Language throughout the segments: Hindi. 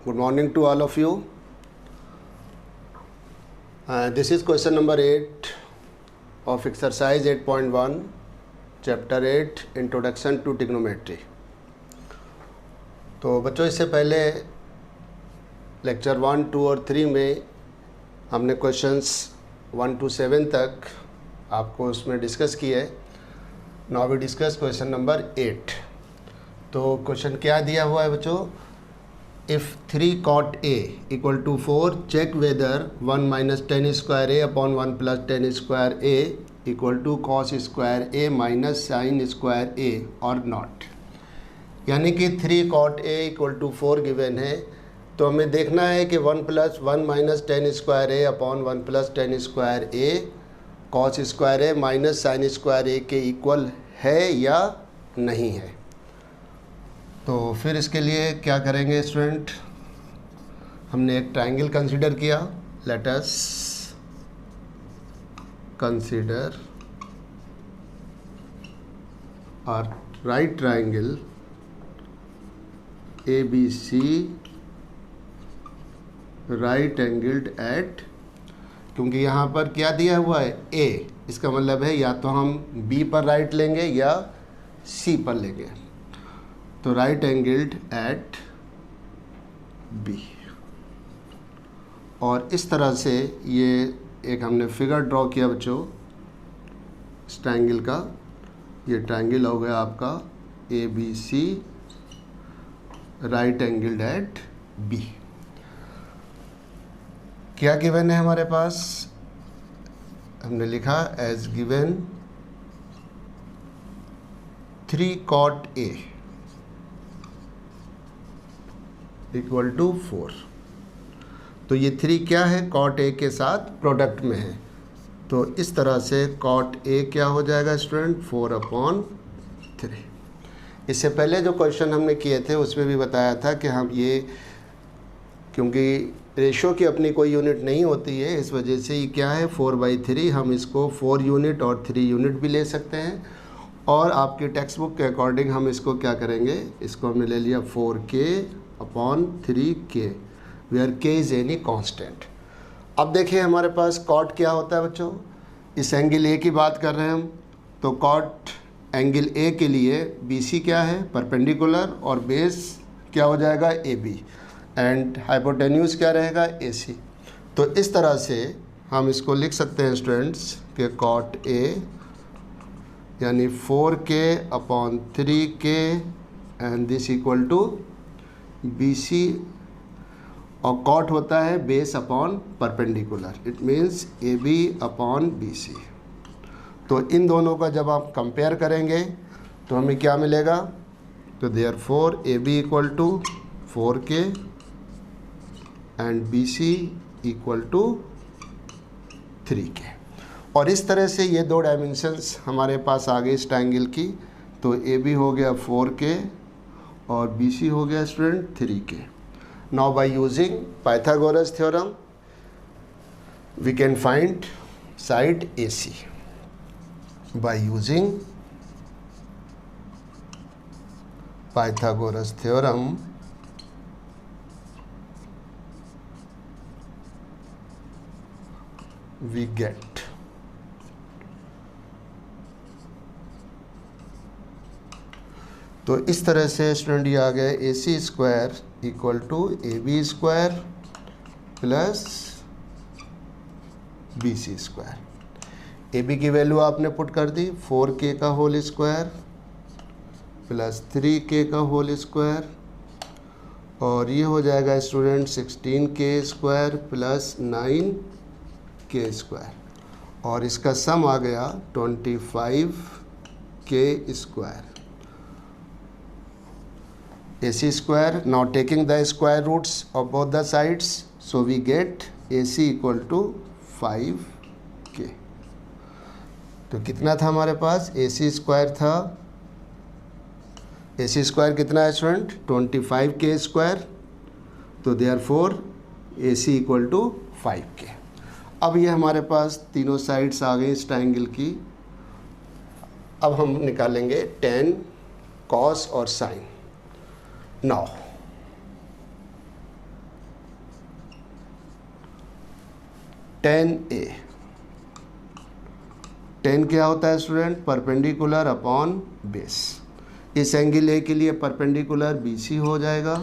Good morning to all of you. This is question number 8 of exercise 8.1, chapter 8, Introduction to Trigonometry. तो बच्चों, इससे पहले लेक्चर 1, 2 और 3 में हमने क्वेश्चंस 1 to 7 तक आपको उसमें डिस्कस किए. Now we discuss question number 8. तो क्वेश्चन क्या दिया हुआ है बच्चों? If 3 cot A equal to 4, check whether 1 minus tan square A upon 1 plus tan square A equal to cos square A minus sin square A or not. यानी कि 3 cot A equal to 4 given है, तो हमें देखना है कि 1 plus 1 minus tan square A upon 1 plus tan square A cos square A minus sin square A के इक्वल है या नहीं है. तो फिर इसके लिए क्या करेंगे स्टूडेंट? हमने एक ट्रायंगल कंसीडर किया. Let us consider a right triangle ABC right angled eight, क्योंकि यहाँ पर क्या दिया हुआ है A, इसका मतलब है या तो हम B पर राइट लेंगे या C पर लेंगे. तो राइट एंगल्ड एट बी, और इस तरह से ये एक हमने फिगर ड्रॉ किया बच्चों इस ट्रायंगल का. ये ट्रायंगल हो गया आपका ABC right angled at B. क्या गिवन है हमारे पास? हमने लिखा as given 3 cot A equal to 4. तो ये 3 क्या है? cot A के साथ प्रोडक्ट में है. तो इस तरह से cot A क्या हो जाएगा स्टूडेंट? 4/3. इससे पहले जो क्वेश्चन हमने किए थे उसमें भी बताया था कि हम ये, क्योंकि रेशो की अपनी कोई यूनिट नहीं होती है, इस वजह से ये क्या है 4/3. हम इसको 4 यूनिट और 3 यूनिट भी ले सकते हैं. और आपके टेक्स्ट बुक के अकॉर्डिंग हम इसको क्या करेंगे, इसको हमने ले लिया 4k/3k where k is any constant. अब देखिए हमारे पास कॉट क्या होता है बच्चों. इस एंगल ए की बात कर रहे हैं हम, तो कॉट एंगल ए के लिए BC क्या है? परपेंडिकुलर, और बेस क्या हो जाएगा? AB, एंड हाइपोटेन्यूज क्या रहेगा? AC. तो इस तरह से हम इसको लिख सकते हैं स्टूडेंट्स कि कॉट A यानी 4k/3k and this equal to BC, और कॉट होता है base upon perpendicular. It means AB/BC. तो इन दोनों का जब आप कंपेयर करेंगे तो हमें क्या मिलेगा? तो therefore AB equal to 4k and BC equal to 3k. और इस तरह से ये दो डायमेंशंस हमारे पास आ गए इस ट्रायंगल की. तो AB हो गया 4k और BC हो गया student 3k. Now by using Pythagoras theorem we can find side AC. By using Pythagoras theorem we get तो इस तरह से स्टूडेंट ये आ गया AC square equal to AB square plus BC square. AB की वैल्यू आपने पुट कर दी 4k का होल स्क्वायर प्लस 3k का होल स्क्वायर, और ये हो जाएगा student 16k square plus 9k square, और इसका सम आ गया 25k square. AC square, now taking the square roots of both the sides, so we get AC equal to 5k. तो कितना था हमारे पास? AC स्क्वायर था. AC स्क्वायर कितना है स्टूडेंट? 25k square. तो therefore AC equal to 5k. अब ये हमारे पास तीनों साइड्स आ गई इस ट्रायंगल की. अब हम निकालेंगे tan, cos और sin. Now 10a, 10 क्या होता है स्टूडेंट? Perpendicular upon base. इस एंगल ए के लिए परपेंडिकुलर BC हो जाएगा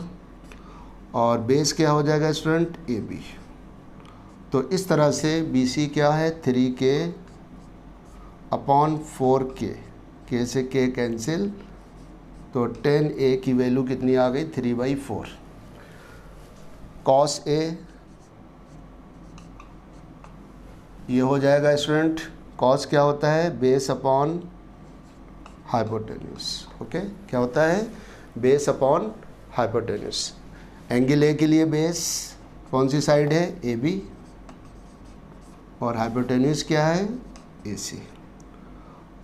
और बेस क्या हो जाएगा स्टूडेंट? AB। तो इस तरह से BC क्या है? 3K अपॉन 4K, K से K कैंसिल, तो 10A की वैल्यू कितनी आ गई? 3/4। cos A ये हो जाएगा स्टूडेंट, cos क्या होता है? Base upon hypotenuse. ओके, क्या होता है? Base upon hypotenuse. Angle A के लिए बेस कौन सी साइड है? AB, और हाइपोटेन्यूस क्या है? AC।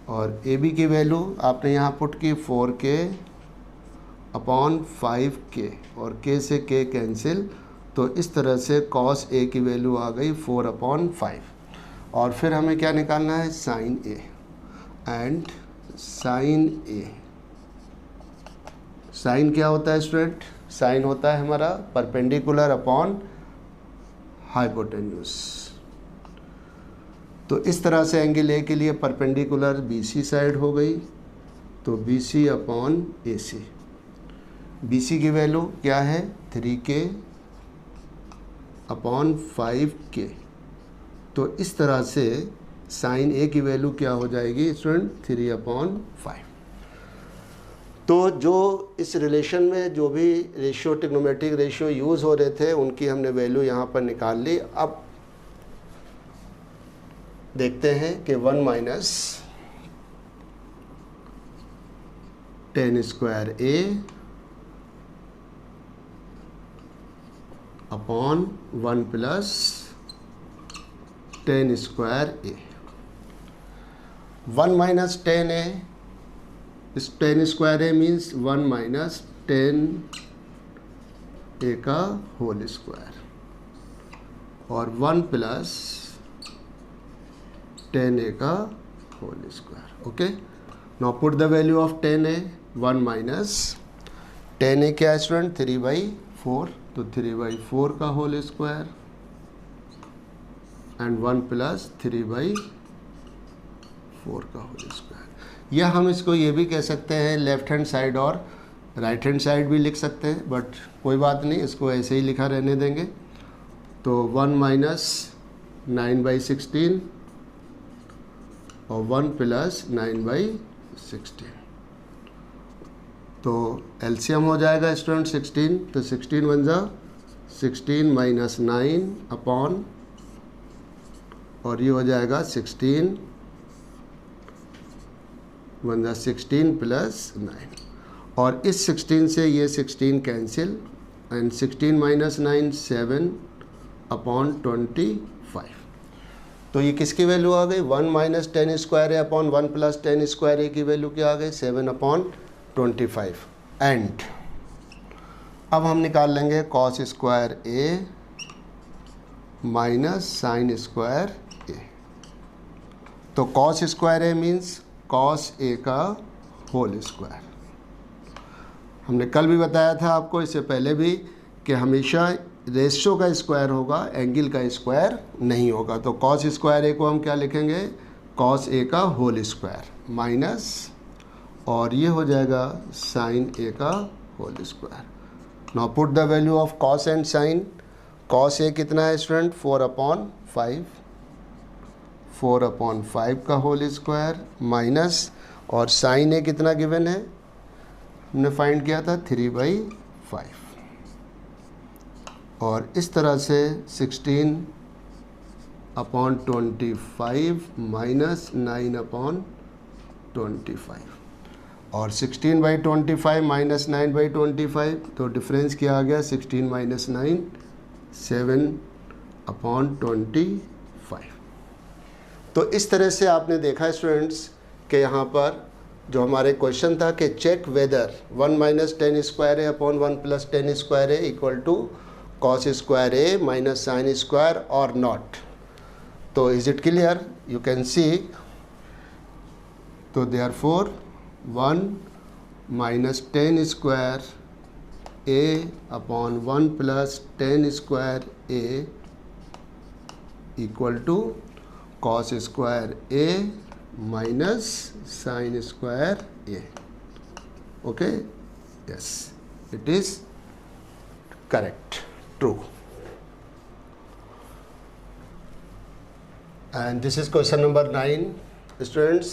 और AB की वैल्यू आपने यहाँ पुट की 4K अपॉन 5K, और K से K कैंसिल, तो इस तरह से cos A की वैल्यू आ गई 4/5। और फिर हमें क्या निकालना है? sin A। And sin A, sin क्या होता है स्टूडेंट? sin होता है हमारा परपेंडिकुलर अपॉन हाइपोटेन्यूस। तो इस तरह से एंगल ए के लिए परपेंडिकुलर BC साइड हो गई, तो BC अपॉन AC। BC की वैल्यू क्या है? 3K upon 5K। तो इस तरह से sin A की वैल्यू क्या हो जाएगी स्टूडेंट? 3/5। तो जो इस रिलेशन में जो भी रेशियो, ट्रिग्नोमेट्रिक रेशियो यूज़ हो रहे थे, उनकी हमने वैल्यू यहाँ पर निकाल ली। अब देखते हैं कि 1 minus tan square A upon 1 plus tan square A। 1 minus tan A, इस tan square A means 1 minus tan A का होल स्क्वायर, और 1 प्लस tan A का whole square. Okay, now put the value of tan A। 1 minus tan A क्या है स्टूडेंट? 3/4, तो 3/4 का होल स्क्वायर, एंड 1 प्लस 3/4 का होल स्क्वायर। या हम इसको ये भी कह सकते हैं, लेफ्ट हैंड साइड और राइट हैंड साइड भी लिख सकते हैं, बट कोई बात नहीं, इसको ऐसे ही लिखा रहने देंगे। तो 1 माइनस 9/16 और 1 प्लस 9/16, तो एलसीएम हो जाएगा स्टूडेंट 16, तो 16 1 जा 16 माइनस 9 अपॉन, और ये हो जाएगा 16 1 जा 16 प्लस 9, और इस 16 से ये 16 कैंसिल, एंड 16 माइनस 9 7/25। तो ये किसकी वैल्यू आ गई? 1 minus tan square A upon 1 plus tan square A की वैल्यू क्या आ गई? 7/25। एंड अब हम निकाल लेंगे cos square A minus sin square A। तो cos square A means cos A का होल स्क्वायर। हमने कल भी बताया था आपको, इससे पहले भी, कि हमेशा रेशियो का स्क्वायर होगा, एंगल का स्क्वायर नहीं होगा। तो cos स्क्वायर A को हम क्या लिखेंगे? cos A का होल स्क्वायर माइनस, और ये हो जाएगा sin A का whole square. Now put the value of cos and sin। cos A कितना है स्टूडेंट? 4/5, 4/5 का होल स्क्वायर माइनस, और sin A कितना गिवन है? हमने फाइंड किया था 3/5, और इस तरह से 16/25 माइनस 9/25, और 16/25 माइनस 9/25, तो डिफरेंस क्या आ गया? 16 माइनस 9 7/25। तो इस तरह से आपने देखा स्टूडेंट्स कि यहाँ पर जो हमारे क्वेश्चन था कि check whether 1 minus tan square A upon 1 plus tan square A equal to cos square A minus sin square और नॉट। तो is it clear? You can see. तो therefore 1 minus tan square A upon 1 plus tan square A equal to cos square A minus sine square A. Okay, yes, it is correct, true. And this is question number 9, students.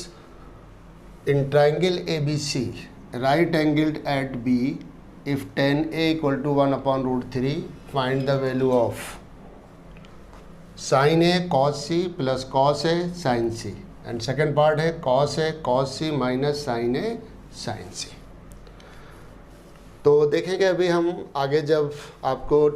In triangle ABC, right angled at B, if tan A equal to 1 upon root 3, find the value of sin A cos C plus cos A sin C. And second part है cos A cos C minus sin A sin C. तो देखेंगे अभी हम आगे जब आपको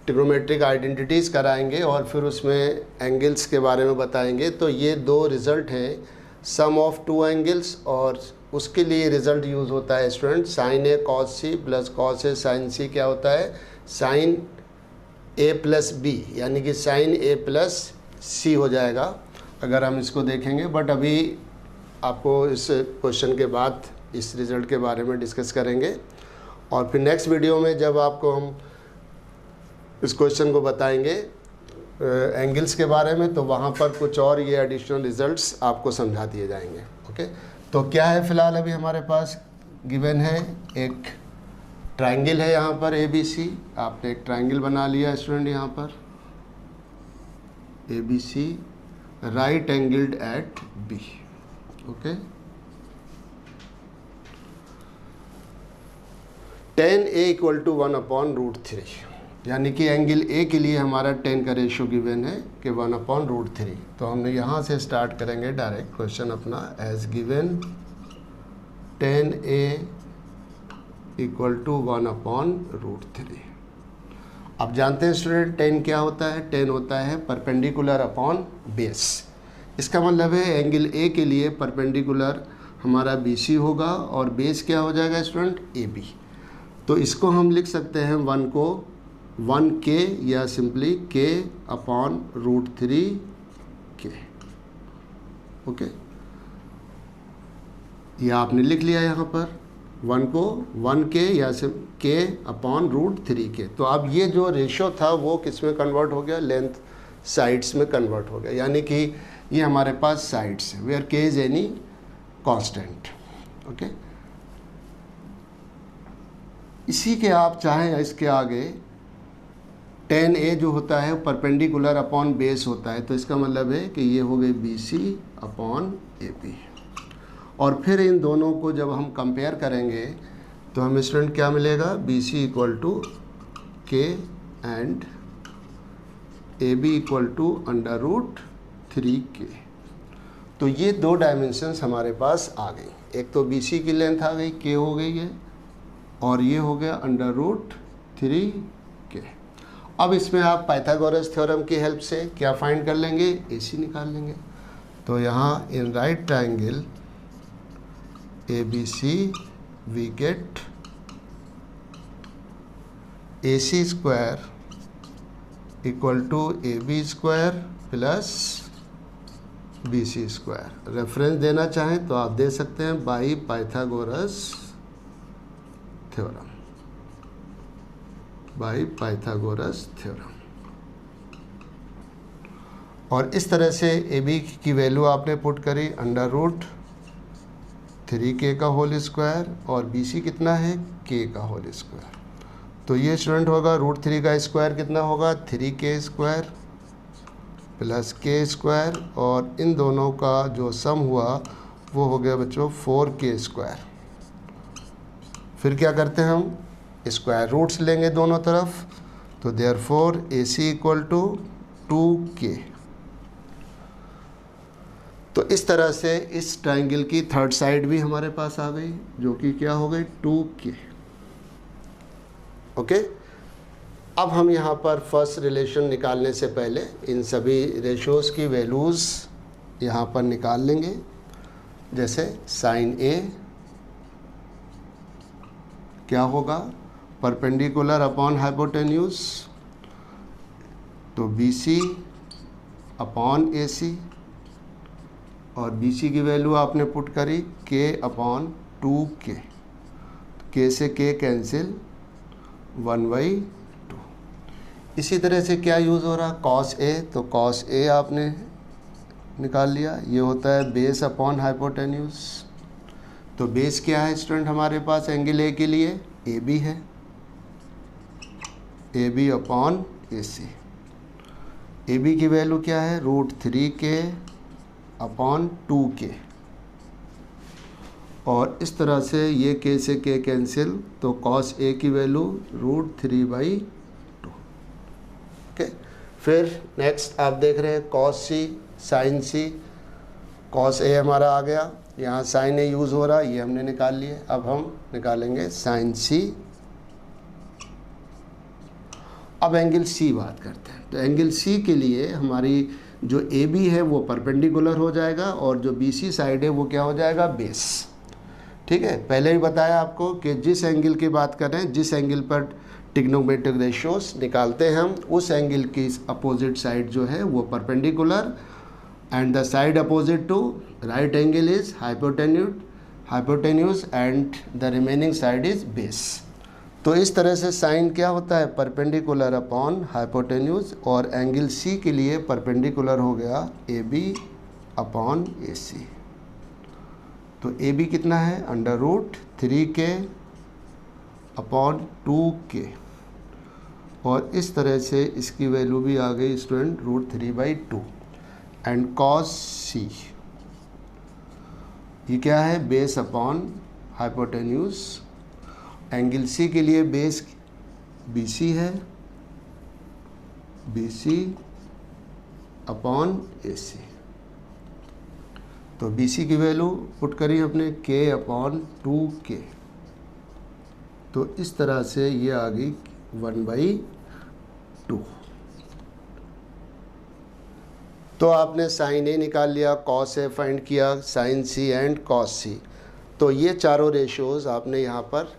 ट्रिग्नोमेट्रिक आइडेंटिटीज़ कराएंगे और फिर उसमें एंगल्स के बारे में बताएंगे. तो ये दो रिज़ल्ट हैं, सम ऑफ टू एंगल्स, और उसके लिए रिज़ल्ट यूज़ होता है student sine A cos C plus cos A sine सी. क्या होता है? साइन ए प्लस बी, यानी कि साइन ए प्लस सी हो जाएगा अगर हम इसको देखेंगे. बट अभी आपको इस क्वेश्चन के बाद इस रिज़ल्ट के बारे में डिस्कस करेंगे, और फिर नेक्स्ट वीडियो में जब आपको हम इस क्वेश्चन को बताएंगे एंगल्स के बारे में, तो वहाँ पर कुछ और ये एडिशनल रिजल्ट्स आपको समझा दिए जाएंगे. ओके, तो क्या है फ़िलहाल अभी हमारे पास गिवन है, एक ट्रायंगल है यहाँ पर ABC. आपने एक ट्रायंगल बना लिया स्टूडेंट यहाँ पर ABC, right angled at B. Okay, tan A equal to 1 upon root 3, यानी कि एंगल ए के लिए हमारा 10 का रेशियो गिवन है कि 1 अपॉन रूट 3. तो हमने यहाँ से स्टार्ट करेंगे डायरेक्ट क्वेश्चन अपना. As given tan A equal to 1 upon root 3. अब जानते हैं स्टूडेंट tan क्या होता है? tan होता है परपेंडिकुलर अपॉन बेस. इसका मतलब है एंगल ए के लिए परपेंडिकुलर हमारा BC होगा और बेस क्या हो जाएगा स्टूडेंट? AB. तो इसको हम लिख सकते हैं 1 को 1k या simply k upon root 3k. Okay, ये आपने लिख लिया यहाँ पर 1 को 1k या k अपॉन रूट 3k. तो अब ये जो रेशो था वो किस में कन्वर्ट हो गया? लेंथ साइड्स में कन्वर्ट हो गया, यानी कि ये हमारे पास साइड्स है where k is any constant. Okay, इसी के आप चाहें इसके आगे tan A जो होता है परपेंडिकुलर अपॉन बेस होता है, तो इसका मतलब है कि ये हो गई BC अपॉन AB. और फिर इन दोनों को जब हम कंपेयर करेंगे तो हमें स्टूडेंट क्या मिलेगा? BC equal to K and AB equal to under root 3K. तो ये दो डायमेंशंस हमारे पास आ गई. एक तो BC की लेंथ आ गई, K हो गई है, और ये हो गया अंडर रूट 3K. अब इसमें आप पाइथागोरस थ्योरम की हेल्प से क्या फाइंड कर लेंगे? AC निकाल लेंगे. तो यहाँ in right triangle ABC we get AC square equal to AB square plus BC square. Reference देना चाहें तो आप दे सकते हैं by Pythagoras theorem, by Pythagoras theorem. और इस तरह से AB की वैल्यू आपने पुट करी अंडर रूट 3K का होल स्क्वायर, और BC कितना है? K का होल स्क्वायर. तो ये स्टूडेंट होगा रूट 3 का स्क्वायर कितना होगा? 3K square plus K square, और इन दोनों का जो सम हुआ वो हो गया बच्चों 4K स्क्वायर. फिर क्या करते हैं हम? स्क्वायर रूट्स लेंगे दोनों तरफ. तो therefore AC equal to 2K. तो इस तरह से इस ट्रायंगल की थर्ड साइड भी हमारे पास आ गई, जो कि क्या हो गई? 2K. ओके, अब हम यहाँ पर फर्स्ट रिलेशन निकालने से पहले इन सभी रेशोज़ की वैल्यूज़ यहाँ पर निकाल लेंगे. जैसे साइन A क्या होगा? परपेंडिकुलर अपॉन हाइपोटेन्यूज, तो BC अपॉन AC, और BC की वैल्यू आपने पुट करी K अपॉन 2K. K से K कैंसिल 1/2. इसी तरह से क्या यूज़ हो रहा, कॉस ए, तो कॉस ए आपने निकाल लिया, ये होता है बेस अपॉन हाइपोटेन्यूज। तो बेस क्या है स्टूडेंट हमारे पास एंगल ए के लिए, ए बी है, A B upon A C. A B की वैल्यू क्या है, √3k अपॉन 2k, और इस तरह से ये k से k कैंसिल, तो cos a की वैल्यू √3/2। ओके, फिर नेक्स्ट आप देख रहे हैं cos c sin c। cos a हमारा आ गया, यहाँ sin a यूज़ हो रहा, ये हमने निकाल लिए। अब हम निकालेंगे sin c। अब एंगल c बात करते हैं। तो एंगल c के लिए हमारी जो ए बी है वो परपेंडिकुलर हो जाएगा, और जो बी सी साइड है वो क्या हो जाएगा, बेस। ठीक है, पहले ही बताया आपको कि जिस एंगल की बात कर रहे हैं, जिस एंगल पर ट्रिग्नोमेट्रिक रेशियोज निकालते हैं हम, उस एंगल की अपोजिट साइड जो है वो perpendicular, and the side opposite to right angle is hypotenuse and the remaining side is base. तो इस तरह से साइन क्या होता है, परपेंडिकुलर अपॉन हाइपोटेन्यूज, और एंगल सी के लिए परपेंडिकुलर हो गया ए बी अपॉन ए सी। तो ए बी कितना है, √3k अपॉन 2k, और इस तरह से इसकी वैल्यू भी आ गई स्टूडेंट √3/2। एंड cos c ये क्या है, base upon hypotenuse. Angle C के लिए बेस बी सी है, बी सी अपॉन ए सी। तो बी सी की वैल्यू पुट करी अपने k अपॉन 2k। तो इस तरह से ये आ गई 1/2। तो आपने साइन ए निकाल लिया, कॉस ए फाइंड किया, साइन सी एंड कॉस सी। तो ये चारों रेशियोज आपने यहाँ पर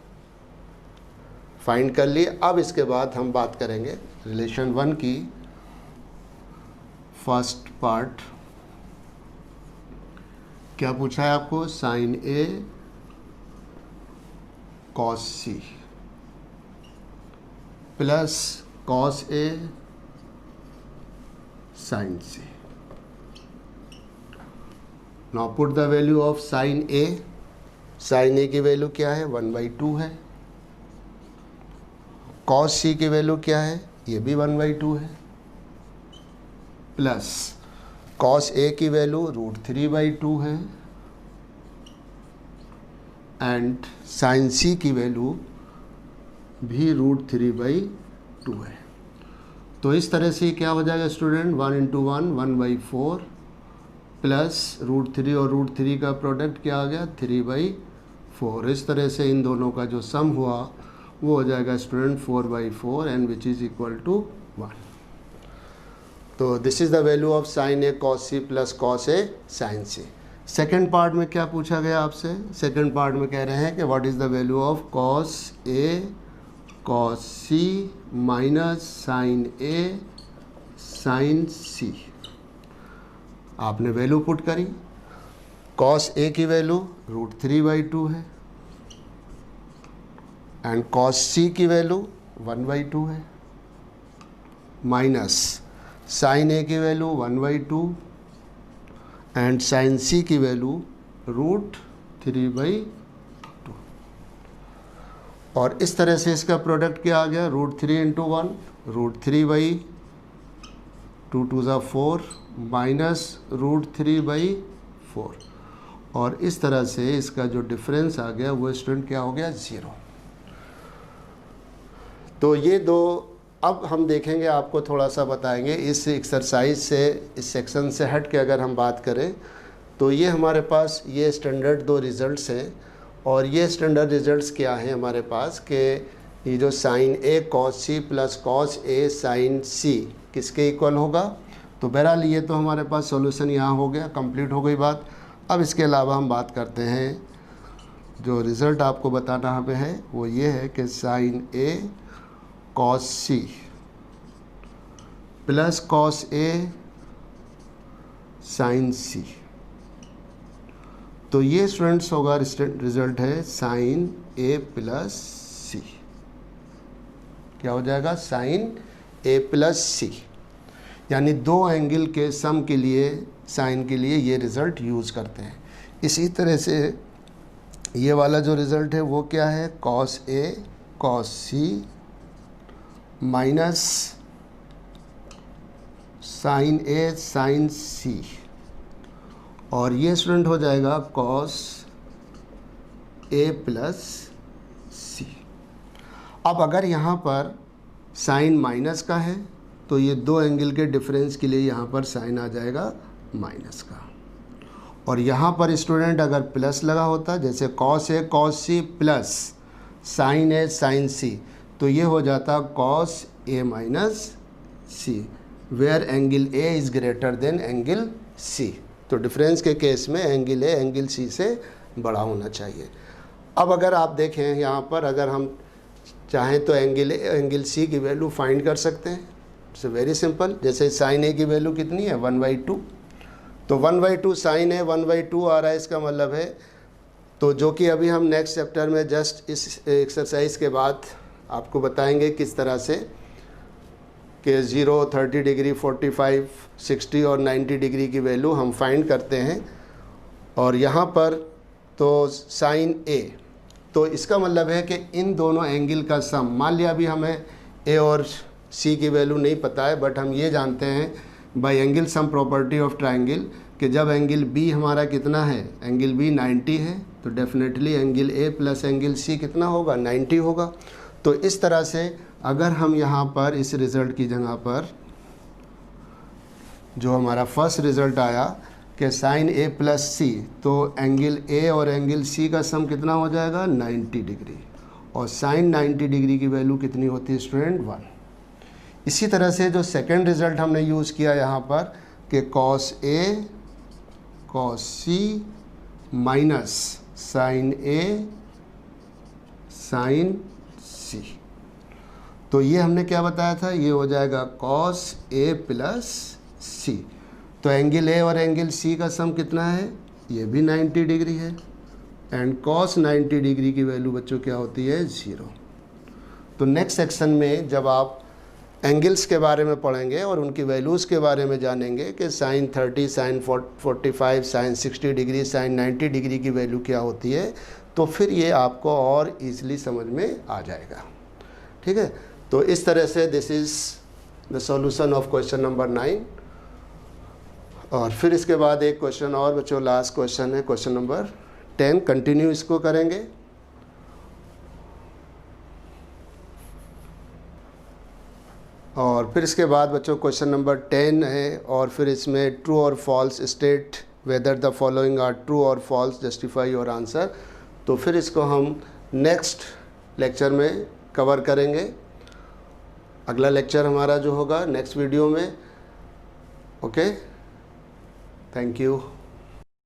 फाइंड कर लिए। अब इसके बाद हम बात करेंगे रिलेशन 1 की फर्स्ट पार्ट। क्या पूछा है आपको, sine A cos C plus cos A sine C. Now put the value of sine A. Sine A की वैल्यू क्या है, 1/2 है। कॉस सी की वैल्यू क्या है, ये भी 1/2 है, प्लस कॉस ए की वैल्यू √3/2 है, एंड साइन सी की वैल्यू भी √3/2 है। तो इस तरह से क्या हो जाएगा स्टूडेंट, 1 × 1 1/4, प्लस √3 और √3 का प्रोडक्ट क्या आ गया, 3/4। इस तरह से इन दोनों का जो सम हुआ वो हो जाएगा student 4/4, and which is equal to 1। तो this is the value of sine A cos C plus cos A sine C. Second part में क्या पूछा गया आपसे, सेकेंड पार्ट में कह रहे हैं कि what is the value of cos A cos C minus sine A sine C. आपने वैल्यू पुट करी, कॉस ए की वैल्यू √3/2 है, एंड कॉस सी की वैल्यू 1/2 है, माइनस साइन ए की वैल्यू 1/2 एंड साइन सी की वैल्यू √3/2। और इस तरह से इसका प्रोडक्ट क्या आ गया, √3 × 1 √3/2 2 4 माइनस √3/4, और इस तरह से इसका जो डिफरेंस आ गया वो स्टूडेंट क्या हो गया, 0। तो ये दो, अब हम देखेंगे, आपको थोड़ा सा बताएंगे इस एक्सरसाइज से, इस सेक्शन से हट के अगर हम बात करें तो ये हमारे पास ये स्टैंडर्ड 2 रिज़ल्ट्स हैं। और ये स्टैंडर्ड रिज़ल्ट्स क्या हैं हमारे पास कि ये जो sign A cos C plus cos A sine सी किसके इक्वल होगा। तो बहरहाल ये तो हमारे पास सॉल्यूशन यहाँ हो गया, कंप्लीट हो गई बात। अब इसके अलावा हम बात करते हैं, जो रिज़ल्ट आपको बताना हमें है वो ये है कि sign A cos C plus cos A sine C. तो ये स्टूडेंट्स होगा रिजल्ट है साइन ए प्लस सी। क्या हो जाएगा, साइन ए प्लस सी, यानी दो एंगल के सम के लिए साइन के लिए ये रिज़ल्ट यूज़ करते हैं। इसी तरह से ये वाला जो रिज़ल्ट है वो क्या है, cos A cos C minus sine A sine सी, और ये स्टूडेंट हो जाएगा कॉस ए प्लस सी। अब अगर यहाँ पर साइन माइनस का है तो ये दो एंगल के डिफरेंस के लिए यहाँ पर साइन आ जाएगा माइनस का, और यहाँ पर स्टूडेंट अगर प्लस लगा होता, जैसे cos A cos C plus sine A sine C, तो ये हो जाता cos A minus C, where angle A is greater than angle C. तो डिफरेंस के केस में एंगल ए एंगल सी से बड़ा होना चाहिए। अब अगर आप देखें यहाँ पर, अगर हम चाहें तो एंगल ए एंगल सी की वैल्यू फाइंड कर सकते हैं। It's very simple. जैसे साइन ए की वैल्यू कितनी है 1/2, तो 1/2 साइन है 1/2 आ रहा है, इसका मतलब है तो जो कि अभी हम नेक्स्ट चैप्टर में जस्ट इस एक्सरसाइज के बाद आपको बताएंगे किस तरह से कि 0, 30 डिग्री, 45, 60 और 90 डिग्री की वैल्यू हम फाइंड करते हैं। और यहाँ पर तो साइन ए, तो इसका मतलब है कि इन दोनों एंगल का सम, मान लिया अभी हमें ए और सी की वैल्यू नहीं पता है, बट हम ये जानते हैं bye angle sum property of triangle कि जब एंगल बी हमारा कितना है, एंगल बी 90 है, तो definitely angle A plus angle C कितना होगा 90 होगा। तो इस तरह से अगर हम यहाँ पर इस रिज़ल्ट की जगह पर जो हमारा फर्स्ट रिज़ल्ट आया कि साइन ए प्लस सी, तो एंगल ए और एंगल सी का सम कितना हो जाएगा 90 डिग्री, और साइन 90 डिग्री की वैल्यू कितनी होती है स्टूडेंट 1। इसी तरह से जो सेकंड रिज़ल्ट हमने यूज़ किया यहाँ पर कि cos A cos C minus sine A sine C, तो ये हमने क्या बताया था, ये हो जाएगा कॉस ए प्लस सी। तो एंगल ए और एंगल सी का सम कितना है, ये भी 90 डिग्री है, एंड कॉस 90 डिग्री की वैल्यू बच्चों क्या होती है 0। तो नेक्स्ट सेक्शन में जब आप एंगल्स के बारे में पढ़ेंगे और उनकी वैल्यूज़ के बारे में जानेंगे कि sine 30, sine 45, sine 60 degree, sine 90 degree की वैल्यू क्या होती है, तो फिर ये आपको और ईज़िली समझ में आ जाएगा। ठीक है, तो इस तरह से this is the solution of question number 9। और फिर इसके बाद एक क्वेश्चन और बच्चों, लास्ट क्वेश्चन है क्वेश्चन नंबर 10, कंटिन्यू इसको करेंगे। और फिर इसके बाद बच्चों क्वेश्चन नंबर 10 है, और फिर इसमें ट्रू और false state whether the following are true और फॉल्स, जस्टिफाई योर आंसर। तो फिर इसको हम नेक्स्ट लेक्चर में कवर करेंगे। अगला लेक्चर हमारा जो होगा नेक्स्ट वीडियो में। Okay, thank you.